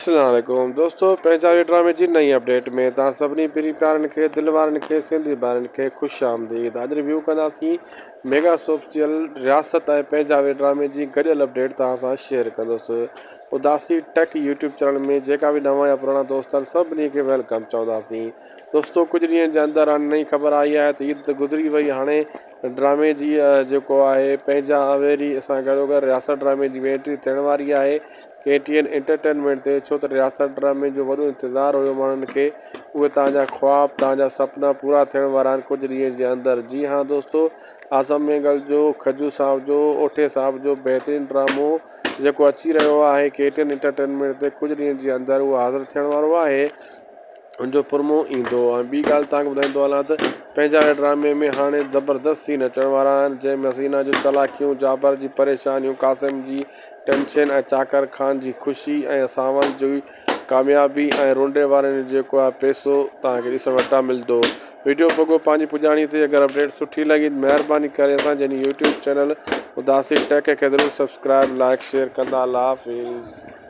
अस्सलामुअलैकुम दोस्तों, पंजाबी ड्रामे जी नई अपडेट में तव्हां सभिनी पहिरीं प्यारनि खे दिल वारनि खे सिंधी ॿारनि खे ख़ुशि आमदीद। अॼु रिव्यू कंदासीं मेगा सोप सीरियल रियासत ऐं पंजाबी ड्रामे जी गॾियल अपडेट तव्हां सां शेयर कंदुसि। उदासी टेक यूट्यूब चैनल में जेका बि नवां या पुराणा दोस्त आहिनि सभिनी खे वेलकम चवंदासीं। दोस्तों, कुझु ॾींहंनि जे अंदरि नई ख़बर आई आहे त ईद गुज़री वई। हाणे ड्रामे जी जेको आहे पंहिंजा अवेरी असां गॾोगॾु रियासत ड्रामे जी एंट्री थियण वारी आहे KTN एंटरटेनमेंट ते। छो त रियासत ड्रामे जो वॾो इंतज़ारु हुयो माण्हुनि खे। उहे तव्हांजा ख़्वाब, तव्हांजा सुपिना पूरा थियण वारा आहिनि कुझु ॾींहं जे अंदरि। जी हाँ दोस्तों, आज़म मेंगल जो, खजू साहब जो, ओठे साहब जो बहितरीनु ड्रामो जेको अची रहियो आहे KTN एंटरटेनमेंट ते, कुझु ॾींहंनि जे अंदरि उहो हाज़िर थियण वारो आहे। उनजो प्रोमो ईंदो। ऐं ॿी ॻाल्हि तव्हांखे ॿुधाईंदो हलां त पंहिंजा ड्रामे में हाणे ज़बरदस्त सीन अचण वारा आहिनि, जंहिंमें हसीना जूं चालाकियूं, जाबर जी परेशानियूं, कासिम जी टेंशन ऐं चाकर ख़ान जी ख़ुशी ऐं सावंत जी कामयाबी ऐं रोंडे वारनि जो जेको आहे पैसो तव्हांखे ॾिसण वटां मिलंदो। वीडियो पोइ पंहिंजी पुॼाणी ते अगरि अपडेट सुठी लॻी महिरबानी करे असांजे यूट्यूब चैनल उदासी टेक खे ज़रूरु सब्सक्राइब, लाइक, शेयर कंदा। अल्लाह हाफ़िज़।